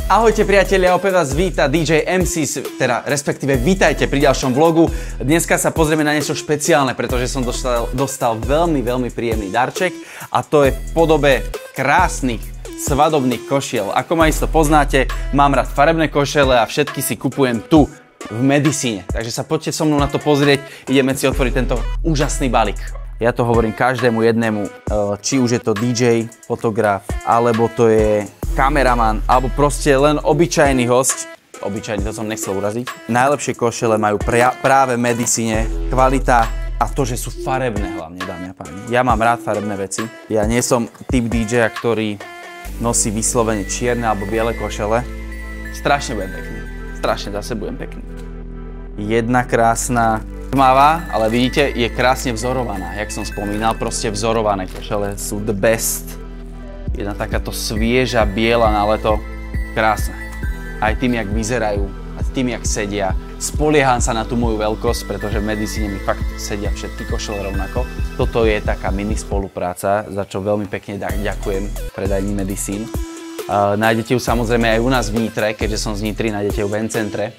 Ahojte priatelia, opäť vás víta DJ MCs, teda respektíve vítajte pri ďalšom vlogu. Dneska sa pozrieme na niečo špeciálne, pretože som dostal veľmi príjemný darček a to je v podobe krásnych svadobných košiel. Ako ma isto poznáte, mám rád farebné košele a všetky si kupujem tu v Medicine. Takže sa poďte so mnou na to pozrieť, ideme si otvoriť tento úžasný balík. Ja to hovorím každému jednému, či už je to DJ, fotograf, alebo to je kameraman, alebo proste len obyčajný host. Obyčajný, to som nechcel uraziť. Najlepšie košele majú práve v Medicine. Kvalita a to, že sú farebné hlavne, dámy a páni. Ja mám rád farebné veci. Ja nie som typ DJ, ktorý nosí vyslovene čierne alebo biele košele. Strašne budem pekný. Strašne zase budem pekný. Jedna krásna tmavá, ale vidíte, je krásne vzorovaná. Jak som spomínal, proste vzorované košele sú the best. Jedna takáto svieža, biela na leto, krásna. Aj tým, jak vyzerajú, a tým, jak sedia. Spolieham sa na tú moju veľkosť, pretože v Medicine mi fakt sedia všetky košele rovnako. Toto je taká mini spolupráca, za čo veľmi pekne ďakujem predajni Medicine. Nájdete ju samozrejme aj u nás v Nitre, keďže som z Nitry, nájdete ju v N-centre.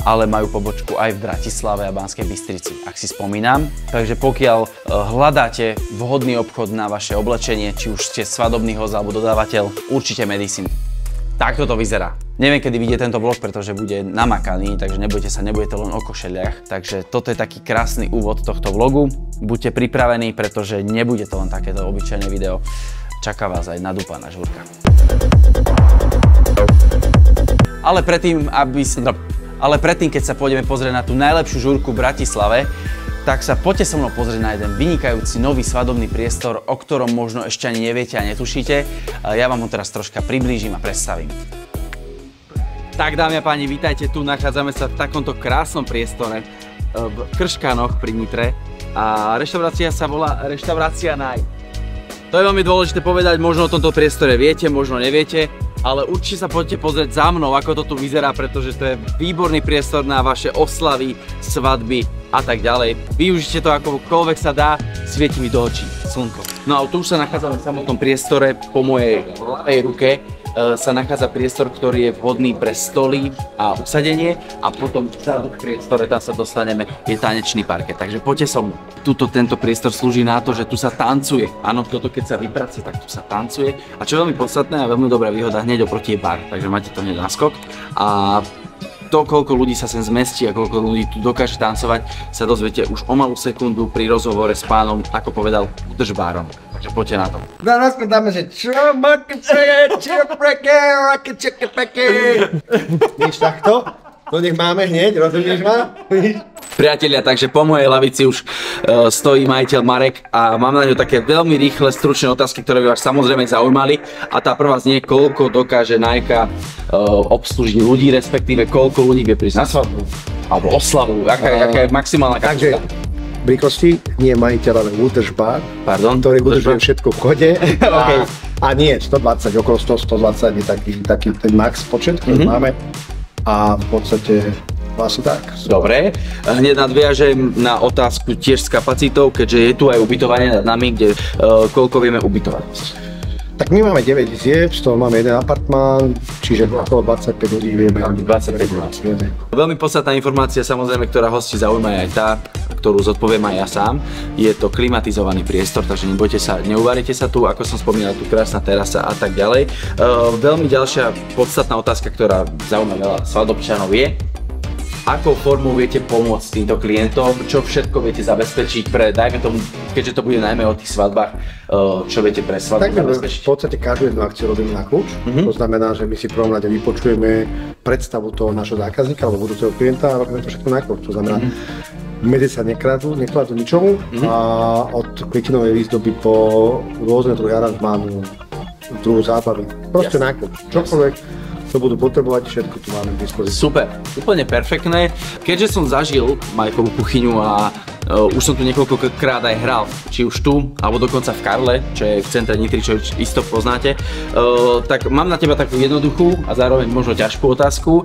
Ale majú pobočku aj v Bratislave a Banskej Bystrici, ak si spomínam. Takže pokiaľ hľadáte vhodný obchod na vaše oblečenie, či už ste svadobný host alebo dodávateľ, určite Medicine. Takto to vyzerá. Neviem, kedy vidie tento vlog, pretože bude namakaný, takže nebojte sa, nebude to len o košeliach. Takže toto je taký krásny úvod tohto vlogu. Buďte pripravení, pretože nebude to len takéto obyčajné video. Čaká vás aj nadúpaná žúrka. Ale predtým, keď sa pôjdeme pozrieť na tú najlepšiu žúrku v Bratislave, tak sa poďte so mnou pozrieť na jeden vynikajúci nový svadobný priestor, o ktorom možno ešte ani neviete a netušíte. Ja vám ho teraz troška priblížim a predstavím. Tak, dámy a páni, vítajte tu. Nachádzame sa v takomto krásnom priestore v Krškanoch pri Nitre a reštaurácia sa volá Reštaurácia Naj. To je veľmi dôležité povedať, možno o tomto priestore viete, možno neviete. Ale určite sa poďte pozrieť za mnou, ako to tu vyzerá, pretože to je výborný priestor na vaše oslavy, svadby a tak ďalej. Využite to akokoľvek sa dá, svieti mi do očí slnko. No a tu už sa nachádzame v samotnom priestore, po mojej ľavej ruke sa nachádza priestor, ktorý je vhodný pre stoly a usadenie a potom v priestore, tam sa dostaneme, je tanečný parket. Takže poďte so mnou. Tento priestor slúži na to, že tu sa tancuje. Áno, toto keď sa vypracuje, tak tu sa tancuje. A čo je veľmi podstatné a veľmi dobrá výhoda, hneď oproti je bar, takže máte to hneď naskok. A to, koľko ľudí sa sem zmestí a koľko ľudí tu dokáže tancovať, sa dozviete už o malú sekundu pri rozhovore s pánom, ako povedal, udržbárom. Takže poďte na to. Teraz dáme, že Víš takto? To nech máme hneď, rozumieš ma? Priatelia, takže po mojej lavici už stojí majiteľ Marek a mám na ňu také veľmi rýchle, stručné otázky, ktoré by vás samozrejme zaujímali. A tá prvá znie, koľko dokáže Najka obslúžiť ľudí, respektíve koľko ľudí vie prísť na svadbu alebo oslavu, aká je maximálna kapacita. V rýchlosti nie je majiteľ, ale údržbár, ktorý udržuje všetko v chode. A nie, 120, okolo 100, 120 je taký ten max počet, ktorý máme. A v podstate vlastne tak. Dobre, hneď nadviažem na otázku tiež s kapacitou, keďže je tu aj ubytovanie nad nami, kde koľko vieme ubytovať. Tak my máme 9 izieb, z toho máme jeden apartmán, čiže okolo 25 ľudí vieme. 25 ľudí. Veľmi podstatná informácia, samozrejme, ktorá hosti zaujíma aj tá, ktorú zodpoviem aj ja sám. Je to klimatizovaný priestor, takže nebojte sa, neuvarite sa tu, ako som spomínal, tu krásna terasa a tak ďalej. Veľmi ďalšia podstatná otázka, ktorá zaujíma veľa svadobčanov je, akou formou viete pomôcť týmto klientom, čo všetko viete zabezpečiť pre, dajme tomu, keďže to bude najmä o tých svadbách, čo viete pre svadbu zabezpečiť? V podstate každú jednu akciu robíme na kľúč, to znamená, že my si v prvom rade vypočujeme predstavu toho našho zákazníka alebo budúceho klienta a robíme to všetko na kľúč, to znamená, medzi sa nekladú ničomu a od kvetinovej výzdoby po rôzne druhy aranžmánu, druhu zábavy, proste na kľúč, čokoľvek to budú potrebovať, všetko tu máme k dispozícii. Super, úplne perfektné. Keďže som zažil Majkovú kuchyňu a už som tu niekoľkokrát aj hral, či už tu, alebo dokonca v Karle, čo je v centre Nitry, čo isto poznáte, tak mám na teba takú jednoduchú a zároveň možno ťažkú otázku.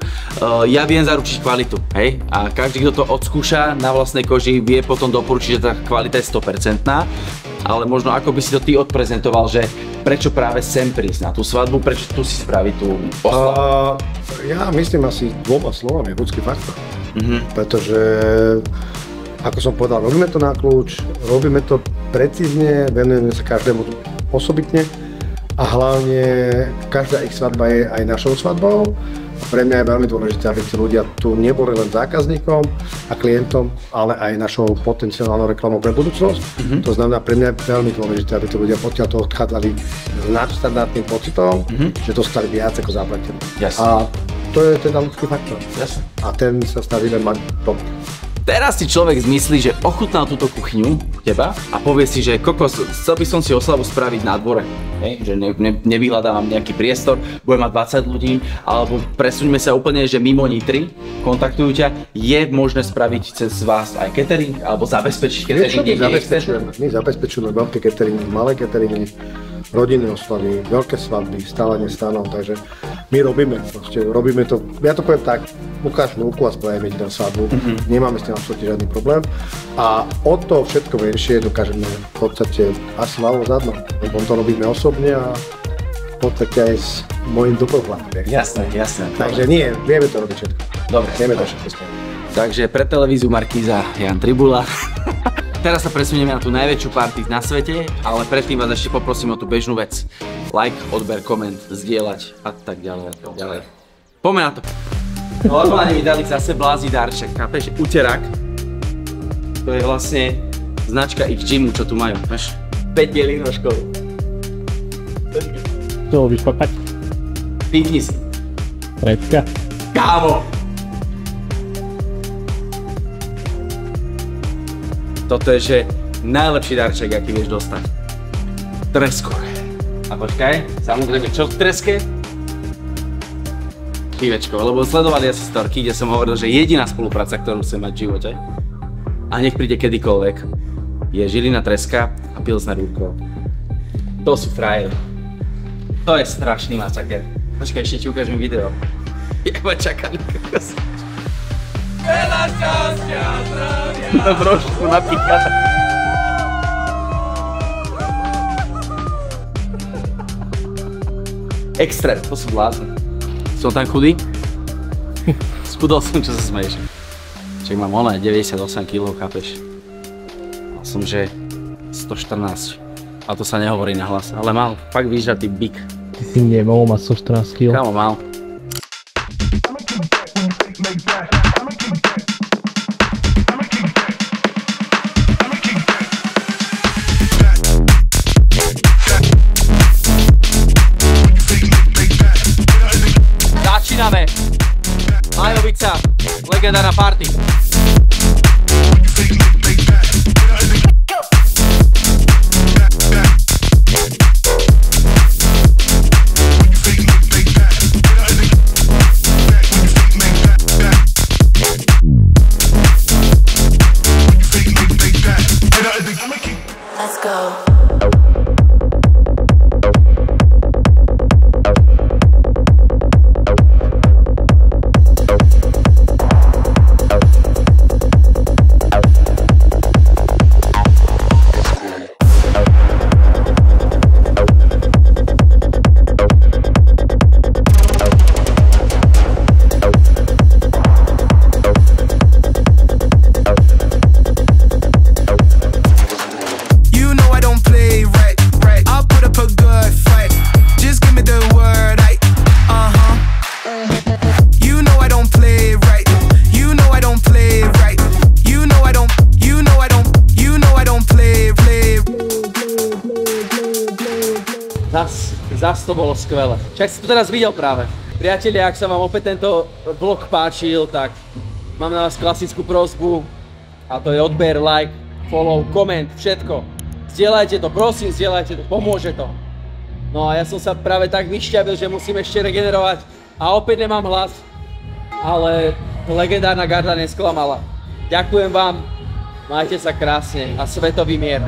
Ja viem zaručiť kvalitu, hej? A každý, kto to odskúša na vlastnej koži, vie potom doporučiť, že tá kvalita je 100%. ale možno ako by si to ty odprezentoval, že prečo práve sem prísť na tú svadbu, prečo tu si spraviť tú oslavu? Ja myslím asi dvoma slovami, ľudský faktor. Pretože, ako som povedal, robíme to na kľúč, robíme to precízne, venujeme sa každému osobitne a hlavne každá ich svadba je aj našou svadbou. Pre mňa je veľmi dôležité, aby tí ľudia tu neboli len zákazníkom a klientom, ale aj našou potenciálnou reklamou pre budúcnosť. To znamená, pre mňa je veľmi dôležité, aby tí ľudia odtiaľto odchádzali s nadštandardným pocitom, že dostali viac ako zaplatili. A to je teda ľudský faktor. A ten sa snažíme mať top. Teraz si človek zmyslí, že ochutnal túto kuchyňu teba a povie si, že kokos, chcel by som si oslavu spraviť na dvore. Že nevyhľadávam nejaký priestor, budem mať 20 ľudí, alebo presuňme sa úplne, že mimo Nitry, kontaktujú ťa, je možné spraviť cez vás aj catering, alebo zabezpečiť catering? My zabezpečujeme veľké cateringy, malé cateringy, rodinné oslavy, veľké svadby, stálenie stanov, takže my robíme to, ja to poviem tak, ukáž vnúku a spravíme ti na svadbu, nemáme s tým absolútne žiadny problém a od toho všetko menšie dokážeme v podstate asi hlavou zadno, lebo to robíme osobne a v podstate aj s mojím doprohľadom. Jasné. Takže nie, vieme to robiť všetko. Dobre. Vieme to všetko spraviť. Takže pre televíziu Markíza Jan Tribula. Teraz sa presunieme na tú najväčšiu party na svete, ale predtým vás ešte poprosím o tú bežnú vec. Like, odber, koment, zdieľať a tak ďalej. Poďme na to. Normálne mi dali zase blází darček, chápeš? Uterák. To je vlastne značka ich gymu, čo tu majú, vieš? 5 bielých rožkov. Chcelo byš papať? Pivni si. Trecka? Kámo! Toto je, že najlepší darček, aký vieš dostať. Tresko. A počkaj, samozrejme, čo v treske? Pivečko, lebo sledovali asi storky, kde som hovoril, že jediná spolupráca, ktorú chcem mať v živote, a nech príde kedykoľvek, je Žilina treska a Pilsner Rúbko. To sú frajeri. To je strašný masaker. Počkaj, ešte ti ukážem video. Jeba čakaný kokos. Veľa šťastia, zdravia. Na brožku napíchané. Extrém, to sú blázni. Som tam chudý? Schudol som, čo sa smeješ. Čak mám 98 kg, chápeš? Mal som, že 114. A to sa nehovorí na hlas, ale mal fakt vyžratý bík. Ty si nemohol mať 114 kg. Kámo, mal. Začíname. Majovica, legendárna party. Let's go. Zas to bolo skvelé. Však si to teraz videl práve. Priatelia, ak sa vám opäť tento vlog páčil, tak mám na vás klasickú prosbu a to je odber, like, follow, koment, všetko. Zdieľajte to, prosím, zdieľajte to, pomôže to. No a ja som sa práve tak vyšťavil, že musím ešte regenerovať a opäť nemám hlas, ale legendárna garda nesklamala. Ďakujem vám, majte sa krásne a svetový mier.